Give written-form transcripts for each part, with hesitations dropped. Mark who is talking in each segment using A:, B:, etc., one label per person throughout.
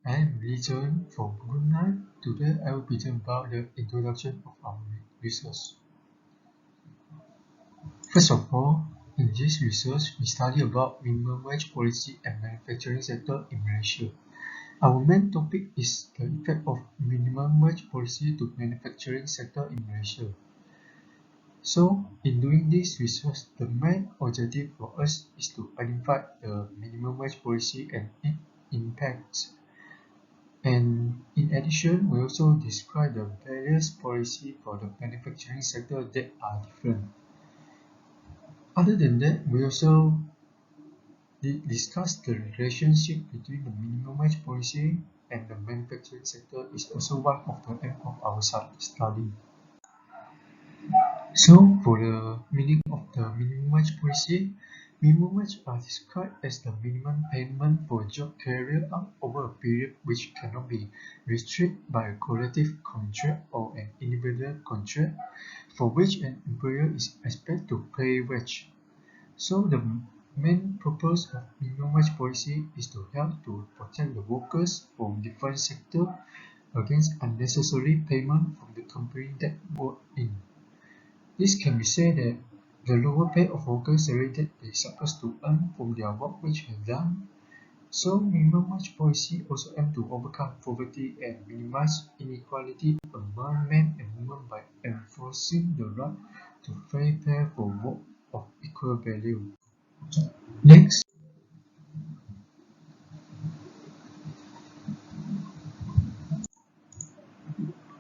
A: I am RIDZUAN from Group 9. Today I will present about the introduction of our research. First of all, in this research, we study about minimum wage policy and manufacturing sector in Malaysia. Our main topic is the effect of minimum wage policy to manufacturing sector in Malaysia. So, in doing this research, the main objective for us is to identify the minimum wage policy and its impacts. And in addition, we also describe the various policies for the manufacturing sector that are different. Other than that, we also discuss the relationship between the minimum wage policy and the manufacturing sector is also one of the aim of our study. So, for the meaning of the minimum wage policy, minimum wage are described as the minimum payment for a job carried out over a period which cannot be restricted by a collective contract or an individual contract, for which an employer is expected to pay wage. So the main purpose of minimum wage policy is to help to protect the workers from different sectors against unnecessary payment from the company that work in. This can be said that the lower pay of workers salary that they supposed to earn from their work which have done. So minimum wage policy also aim to overcome poverty and minimize inequality among men and women by enforcing the right to fair pay for work of equal value. Next,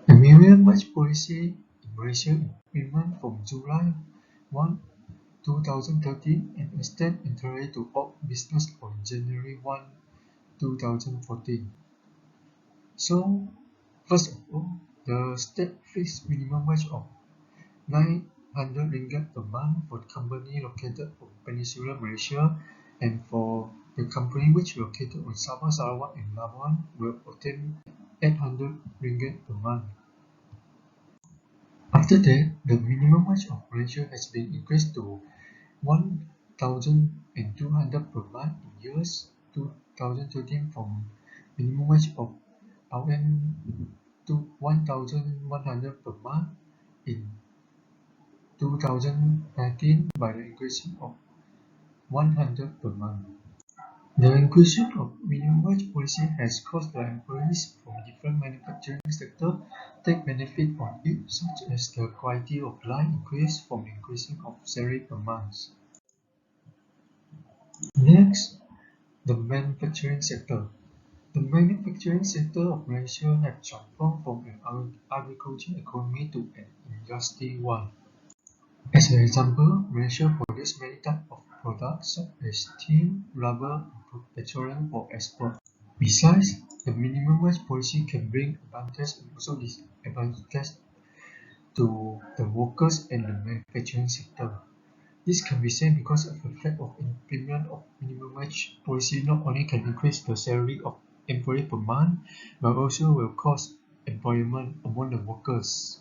A: the minimum wage policy in Malaysia implemented from July 1, 2013 and extended entirely to all business on January 1, 2014. So, first of all, the state fixed minimum wage of 900 ringgit per month for the company located on Peninsular Malaysia, and for the company which located on Sabah, Sarawak and Labuan will obtain 800 ringgit per month. After that, the minimum wage of Malaysia has been increased to 1,200 per month in years 2013 from minimum wage of RM to 1,100 per month in 2019 by the increasing of 100 per month. The inclusion of minimum wage policy has caused the employees from different manufacturing sectors take benefit on it, such as the quality of life increase from increasing of salary per month. Next, the manufacturing sector. The manufacturing sector of Malaysia has transformed from an agricultural economy to an industry one. As an example, Malaysia produces many types of products such as steel, rubber, and petroleum for export. Besides, the minimum wage policy can bring advantages and also disadvantages to the workers and the manufacturing sector. This can be said because of the fact of implementation of minimum wage policy not only can increase the salary of employees per month, but also will cause employment among the workers.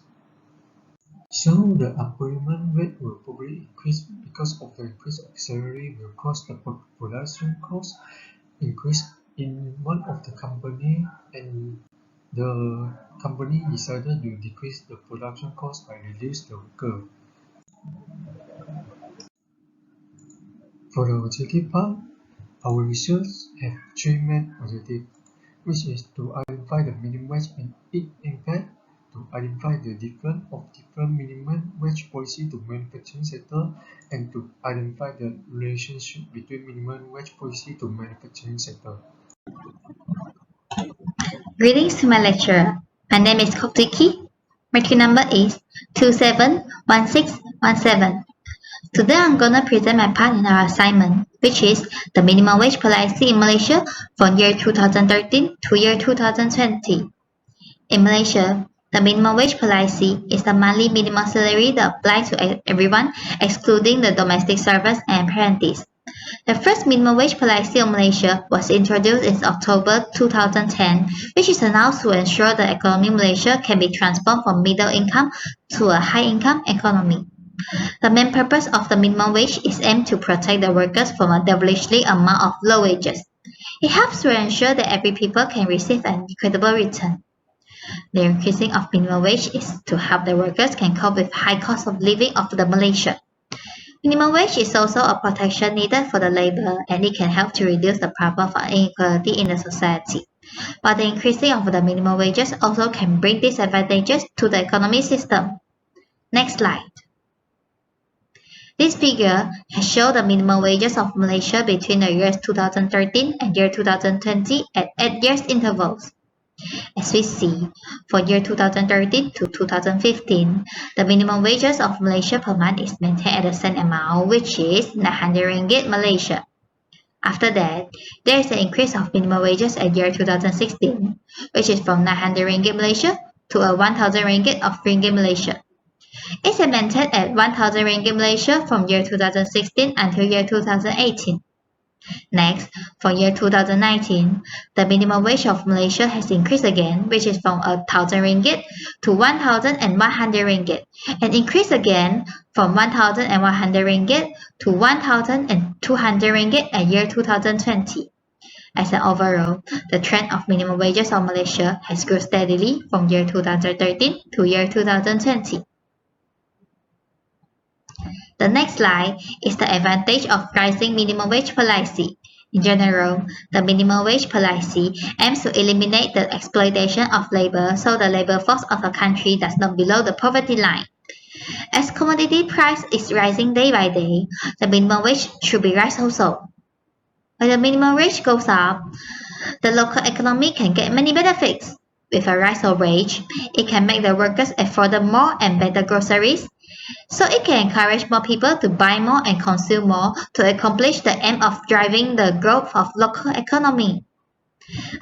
A: So the employment rate will probably increase because of the increase of salary will cause the production cost increase in one of the company, and the company decided to decrease the production cost by reduce the worker. For the objective part, our research have three main objectives, which is to identify the minimum wage and its impact, to identify the difference of different minimum wage policy to manufacturing sector, and to identify the relationship between minimum wage policy to manufacturing sector.
B: Greetings to my lecturer. My name is Koptiki. My key number is 271617. Today I'm gonna present my part in our assignment, which is the minimum wage policy in Malaysia from year 2013 to year 2020. In Malaysia, the minimum wage policy is the monthly minimum salary that applies to everyone, excluding the domestic servants and apprentices. The first minimum wage policy of Malaysia was introduced in October 2010, which is announced to ensure the economy in Malaysia can be transformed from middle income to a high income economy. The main purpose of the minimum wage is aimed to protect the workers from a devilishly amount of low wages. It helps to ensure that every people can receive an equitable return. The increasing of minimum wage is to help the workers can cope with high cost of living of the Malaysia. Minimum wage is also a protection needed for the labor, and it can help to reduce the problem of inequality in the society. But the increasing of the minimum wages also can bring disadvantages to the economic system. Next slide. This figure has shown the minimum wages of Malaysia between the years 2013 and year 2020 at 8 years intervals. As we see, for year 2013 to 2015, the minimum wages of Malaysia per month is maintained at the same amount, which is 900 ringgit Malaysia. After that, there is an increase of minimum wages at year 2016, which is from 900 ringgit Malaysia to a 1000 ringgit of ringgit Malaysia. It's maintained at 1000 ringgit Malaysia from year 2016 until year 2018. Next, for year 2019, the minimum wage of Malaysia has increased again, which is from 1000 ringgit to 1100 ringgit, and increased again from 1100 ringgit to 1200 ringgit at year 2020. As an overall, the trend of minimum wages of Malaysia has grown steadily from year 2013 to year 2020. The next slide is the advantage of rising minimum wage policy. In general, the minimum wage policy aims to eliminate the exploitation of labor so the labor force of a country does not below the poverty line. As commodity price is rising day by day, the minimum wage should be raised also. When the minimum wage goes up, the local economy can get many benefits. With a rise of wage, it can make the workers afford more and better groceries, so it can encourage more people to buy more and consume more to accomplish the aim of driving the growth of local economy.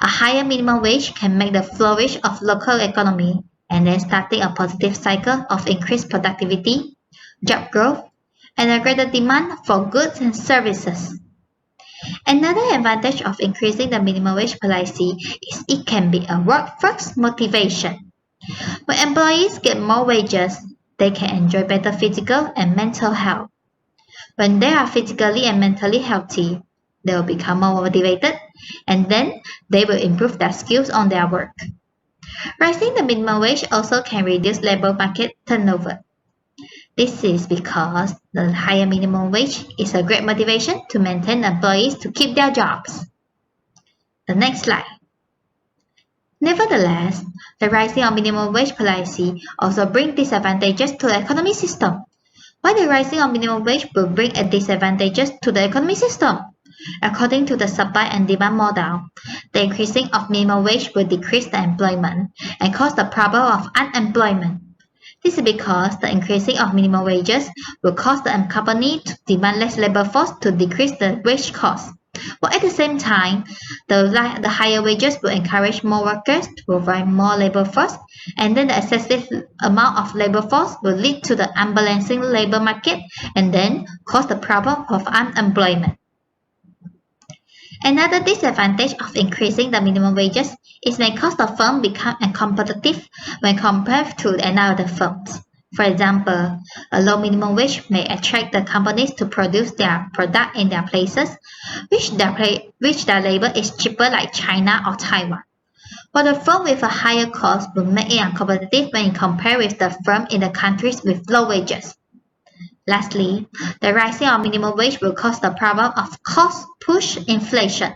B: A higher minimum wage can make the flourish of local economy and then starting a positive cycle of increased productivity, job growth, and a greater demand for goods and services. Another advantage of increasing the minimum wage policy is it can be a workforce motivation. When employees get more wages, they can enjoy better physical and mental health. When they are physically and mentally healthy, they will become more motivated, and then they will improve their skills on their work. Rising the minimum wage also can reduce labor market turnover. This is because the higher minimum wage is a great motivation to maintain employees to keep their jobs. The next slide. Nevertheless, the rising of minimum wage policy also brings disadvantages to the economic system. Why the rising of minimum wage will bring disadvantages to the economic system? According to the supply and demand model, the increasing of minimum wage will decrease the employment and cause the problem of unemployment. This is because the increasing of minimum wages will cause the company to demand less labor force to decrease the wage cost. While at the same time, the higher wages will encourage more workers to provide more labor force, and then the excessive amount of labor force will lead to the unbalancing labor market and then cause the problem of unemployment. Another disadvantage of increasing the minimum wages is may cause the firm become uncompetitive when compared to another firms. For example, a low minimum wage may attract the companies to produce their product in their places, which their labor is cheaper like China or Taiwan. While the firm with a higher cost will make it uncompetitive when compared with the firm in the countries with low wages. Lastly, the rising of minimum wage will cause the problem of cost-push inflation.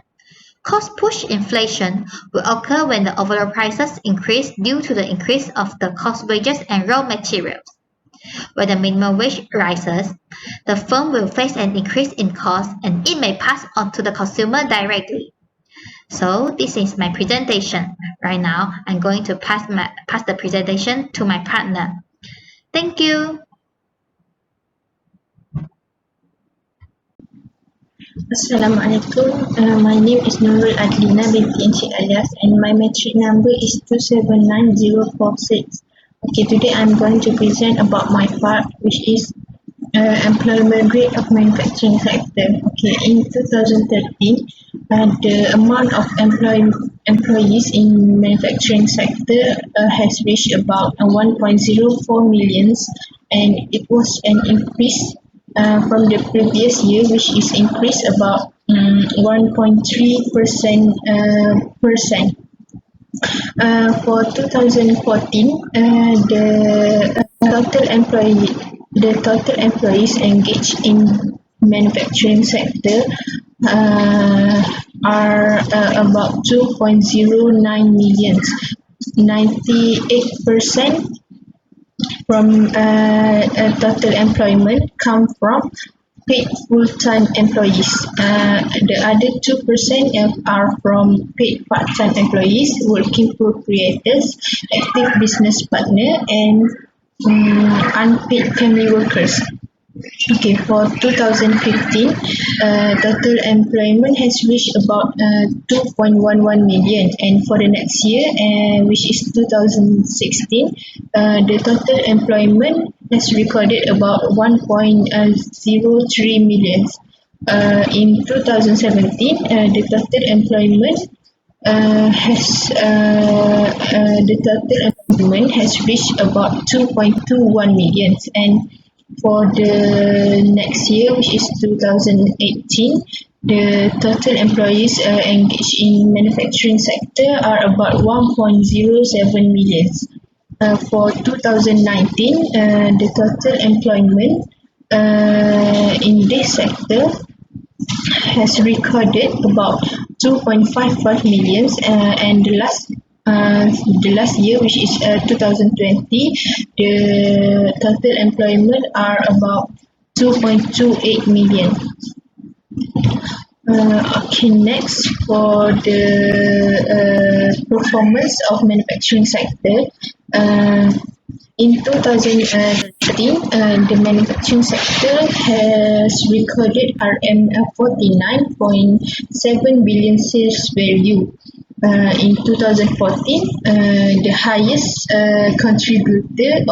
B: Cost-push inflation will occur when the overall prices increase due to the increase of the cost wages and raw materials. When the minimum wage rises, the firm will face an increase in cost and it may pass on to the consumer directly. So this is my presentation. Right now, I'm going to pass the presentation to my partner. Thank you.
C: Assalamualaikum. My name is NURUL ADLINA binti ENCHE ALIAS and my matric number is 279046. Okay, today I'm going to present about my part, which is employment rate of manufacturing sector. Okay, in 2013, the amount of employees in manufacturing sector has reached about 1.04 millions, and it was an increase from the previous year, which is increased about 1.3%. For 2014, the total employees engaged in manufacturing sector are about 2.09 million. 98% from total employment come from paid full-time employees. The other 2% are from paid part-time employees, working proprietors, active business partner, and unpaid family workers. Okay, for 2015, total employment has reached about 2.11 million, and for the next year, which is 2016, the total employment has recorded about 1.03 million. In 2017, the total employment has reached about 2.21 million, and for the next year, which is 2018, the total employees engaged in manufacturing sector are about 1.07 million. For 2019, the total employment in this sector has recorded about 2.55 million, and the last year, which is 2020, the total employment are about 2.28 million. Okay, next for the performance of manufacturing sector. In 2013, the manufacturing sector has recorded RM 49.7 billion sales value. In 2014, the highest contributor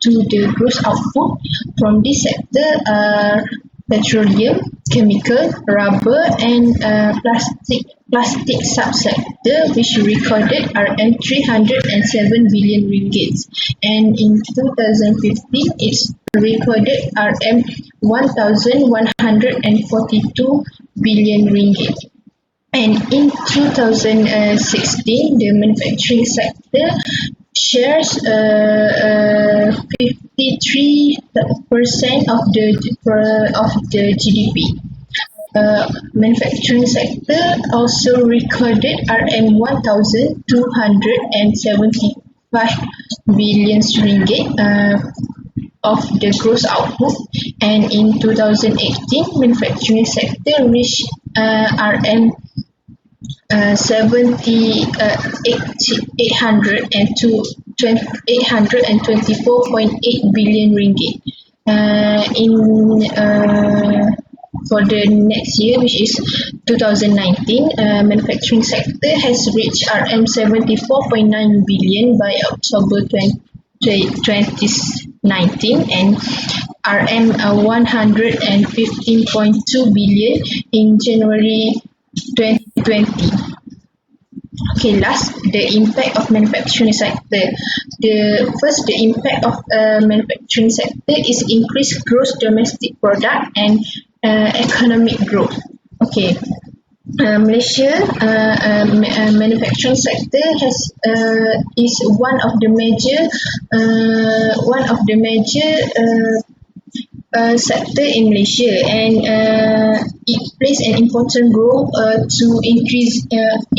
C: to the gross output from this sector are petroleum, chemical, rubber, and plastic subsector, which recorded RM 307 billion ringgit, and in 2015 it's recorded RM 1,142 billion ringgit. And in 2016, the manufacturing sector shares 53% of the GDP. Manufacturing sector also recorded RM 1,275 billion ringgit of the gross output, and in 2018, manufacturing sector reached RM 824.8 billion ringgit. For the next year, which is 2019, manufacturing sector has reached RM 74.9 billion by October 2019, and RM 115.2 billion in January 2020. Okay, last, the impact of manufacturing sector. The impact of manufacturing sector is increased gross domestic product and economic growth. Okay, Malaysia manufacturing sector is one of the major sector in Malaysia, and it plays an important role to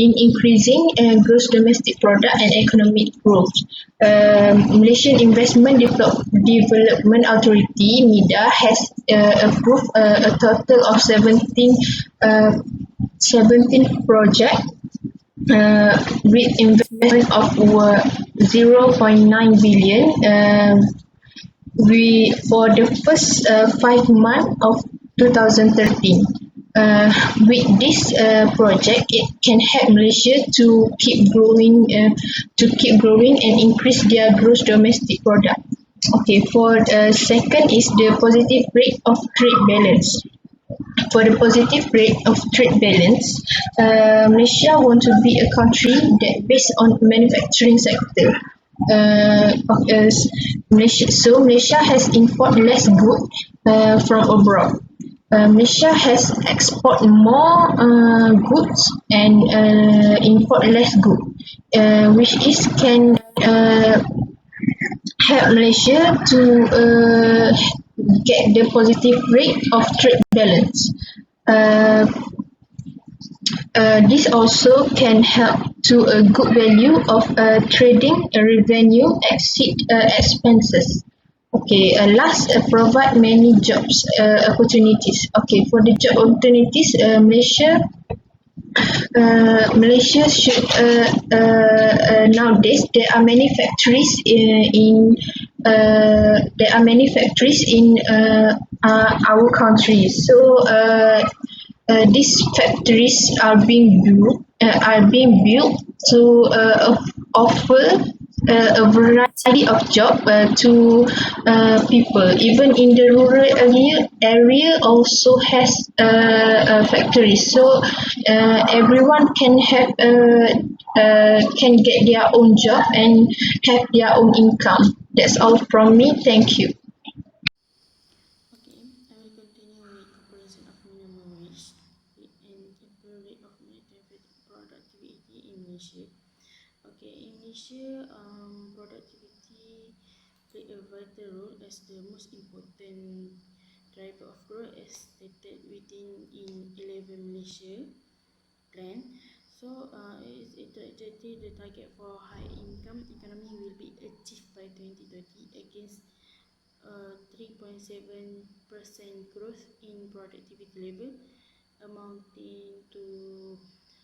C: increasing gross domestic product and economic growth. Malaysian Investment Development Authority (MIDA) has approved a total of 17 projects with investment of 0.9 billion. For the first 5 months of 2013. With this project, it can help Malaysia to keep growing and increase their gross domestic product. Okay, for the second is the positive rate of trade balance. For the positive rate of trade balance, Malaysia want to be a country that based on manufacturing sector. Malaysia has import less goods from abroad. Malaysia has export more goods and import less goods, which is can help Malaysia to get the positive rate of trade balance. Uh, this also can help to a good value of trading revenue exceed expenses. Okay, last, provide many jobs opportunities. Okay, for the job opportunities, Malaysia should nowadays there are many factories in our country. So these factories are being built to offer a variety of job to people. Even in the rural area also has a factory. So everyone can get their own job and have their own income. That's all from me. Thank you.
D: Okay, I will continue with comparison of minimum wage and temporary rate of productivity in Malaysia. Okay, in Malaysia, productivity play a vital role as the most important driver of growth as stated within in 11 Malaysia plan. So, the target for high income economy will be achieved by 2030 against 3.7% growth in productivity level, amounting to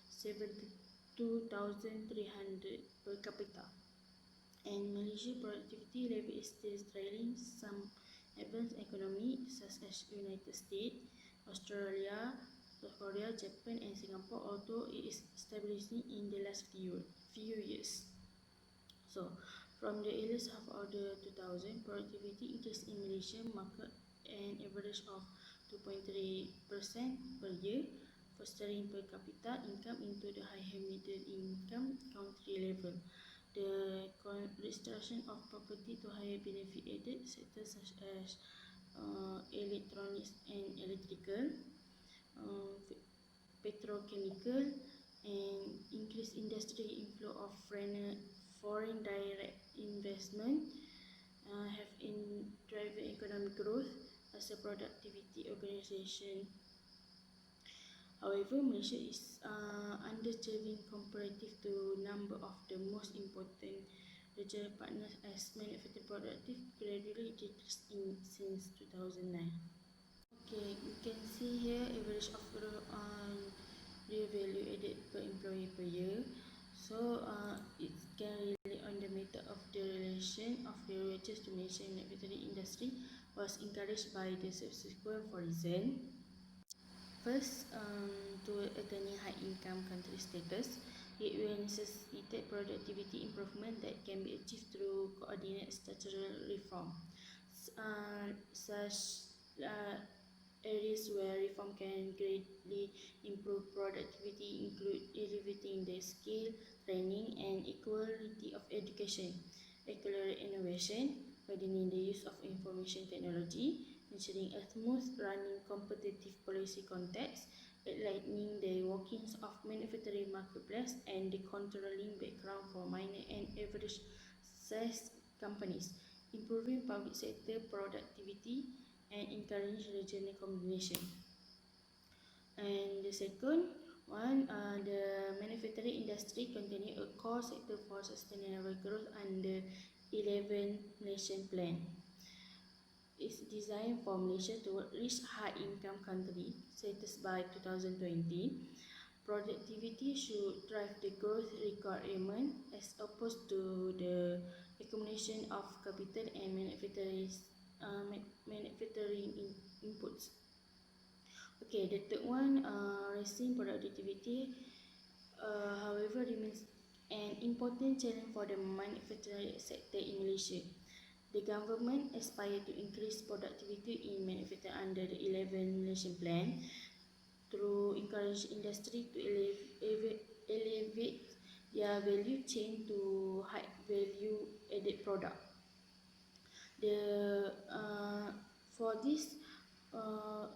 D: 72,300 per capita. And Malaysia productivity level is still trailing some advanced economy such as United States, Australia, South Korea, Japan, and Singapore, although it is stabilizing in the last few years. So, from the earliest half of the 2000, productivity increase in Malaysia marked an average of 2.3% per year, fostering per capita income into the higher middle income country level. The restoration of property to higher benefit-added sectors such as electronics and electrical, uh, petrochemical, and increased industry inflow of foreign direct investment have in driven economic growth as a productivity organization. However, Malaysia is underachieving comparative to number of the most important regional partners as manufacturing productive gradually decreased since 2009. Okay, you can see here average of growth on real value added per employee per year. So it can rely on the method of the relation of the wages to Malaysian manufacturing industry was encouraged by the subsequent four reasons. First, to attaining high income country status, it will necessitate productivity improvement that can be achieved through coordinated structural reform. Such uh, areas where reform can greatly improve productivity include elevating the skill, training, and equality of education, accelerate innovation, widening the use of information technology, ensuring a smooth running competitive policy context, enlightening the workings of manufacturing marketplace, and the controlling background for minor and average sized companies, improving public sector productivity, and encourage regional combination. And the second one, the manufacturing industry continue a core sector for sustainable growth under 11 Nation Plan. It's designed for Malaysia to reach high income country status by 2020. Productivity should drive the growth requirement as opposed to the accumulation of capital and manufacturing inputs. Okay, the third one, raising productivity, however, remains an important challenge for the manufacturing sector in Malaysia. The government aspires to increase productivity in manufacturing under the 11 Malaysian Plan through encourage industry to elevate their value chain to high value added product. The for this, uh,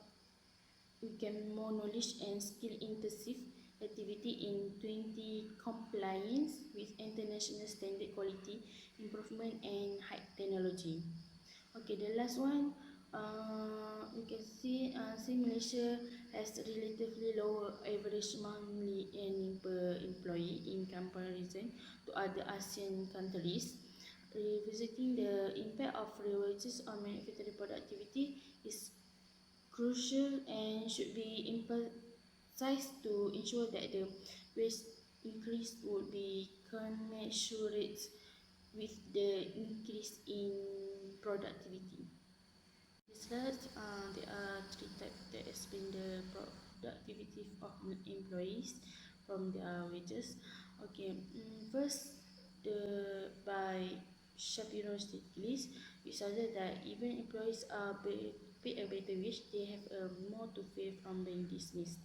D: more knowledge and skill intensive activity in 20 compliance with international standard quality improvement and high technology. Okay, the last one, we can see Malaysia has relatively lower average monthly earning per employee in comparison to other ASEAN countries. Revisiting the impact of real wages on manufacturing productivity is crucial and should be emphasized to ensure that the wage increase would be commensurate with the increase in productivity. This slide, there are three types that explain the productivity of employees from their wages. Okay, first, by Shapiro Stiglitz, we suggested that even employees are paid a better wage, they have more to fear from being dismissed.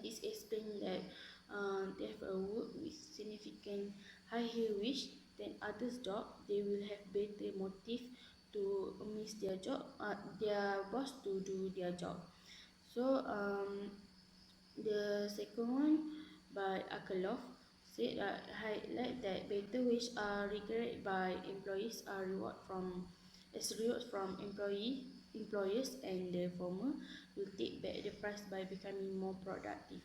D: It's explained that they have a work with significant higher wage than others' job. They will have better motive to miss their boss to do their job. So the second one by Akerlof said that highlight that better wage are regarded by employees are rewards from employers, and the former will take back the prize by becoming more productive.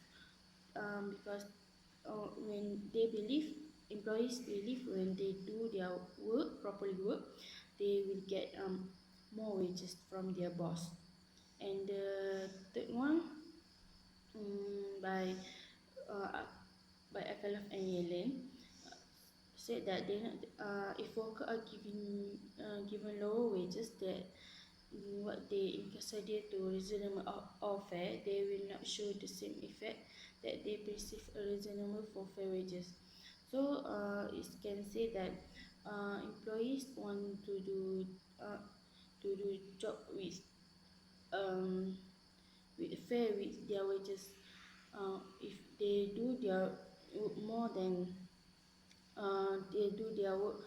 D: Because when they believe employees believe when they do their work, they will get more wages from their boss. And the third one, by Akalaf and Yellen, said that if workers are given lower wages that what they consider to reasonable or fair, they will not show the same effect that they perceive a reasonable for fair wages. So it can say that employees want to do job um, fair with their wages. If they do their work more than they do their work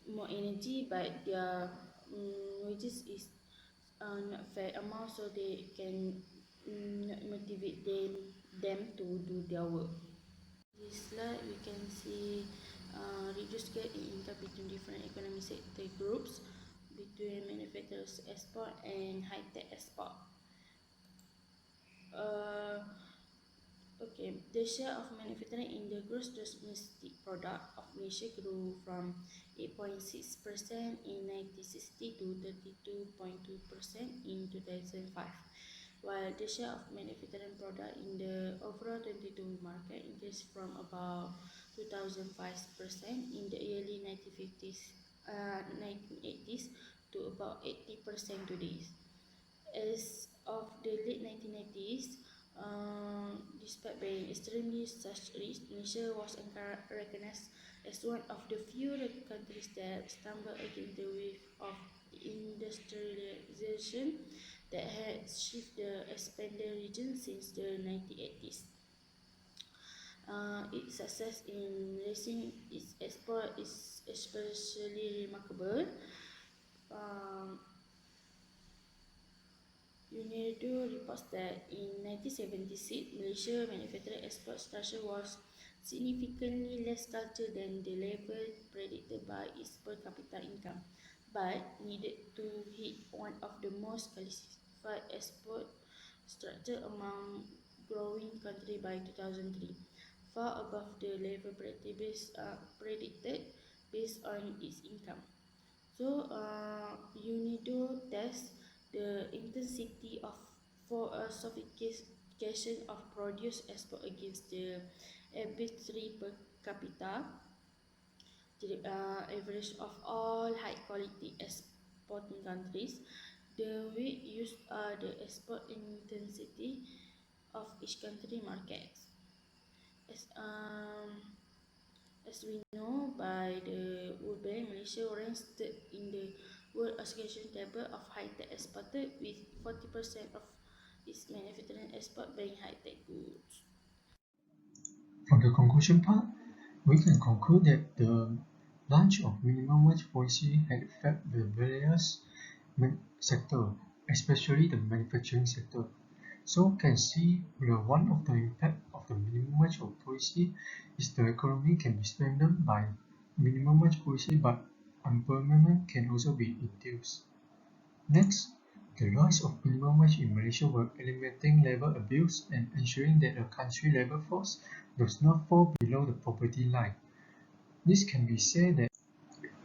D: more energy, but their wages is not fair amount, so they can not motivate them to do their work. This slide we can see reduced gap in income between different economic sector groups between manufacturers export and high-tech export. Okay, the share of manufacturing in the gross domestic product of Malaysia grew from 8.6% in 1960 to 32.2% in 2005, while the share of manufacturing product in the overall 22 market increased from about 2005% in the early 1980s to about 80% today. As of the late 1990s, despite being extremely such rich, Malaysia was recognized as one of the few countries that stumbled against the wave of industrialization that had shifted the expanded region since the 1980s. Its success in raising its export is especially remarkable. UNIDO reports that in 1976, Malaysia's manufacturing export structure was significantly less cultured than the level predicted by its per capita income, but needed to hit one of the most classified export structure among growing countries by 2003, far above the level predicted based on its income. So, UNIDO tests the intensity for a sophistication of produce export against the average per capita average of all high quality exporting countries. The weight used are the export intensity of each country markets. As we know by the World Bank, Malaysia ranks third in the World Association table of high-tech exported, with 40% of its manufacturing export being high-tech goods.
A: From the conclusion part, we can conclude that the launch of minimum wage policy had affected the various sectors, especially the manufacturing sector. So can see one of the impact of the minimum wage policy is the economy can be strengthened by minimum wage policy, but employment can also be induced. Next, the rise of minimum wage in Malaysia will eliminating labor abuse and ensuring that the country labor force does not fall below the poverty line. This can be said that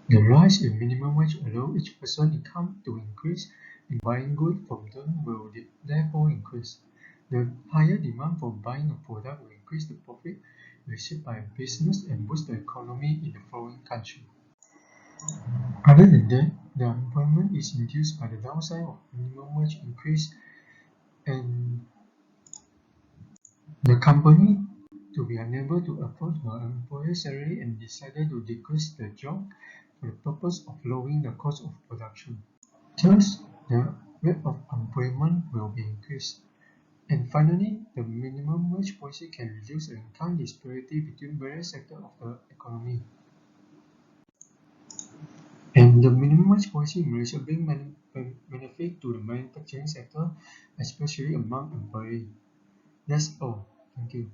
A: the rise in minimum wage allows each person's income to increase, and buying goods from them will therefore increase. The higher demand for buying a product will increase the profit received by a business and boost the economy in the foreign country. Other than that, the unemployment is induced by the downside of minimum wage increase and the company to be unable to afford her employer's salary and decided to decrease the job for the purpose of lowering the cost of production. Thus, the rate of unemployment will be increased. And finally, the minimum wage policy can reduce the income disparity between various sectors of the economy. And the minimum wage policy in Malaysia brings benefit to the manufacturing sector, especially among employees. That's all. Thank you.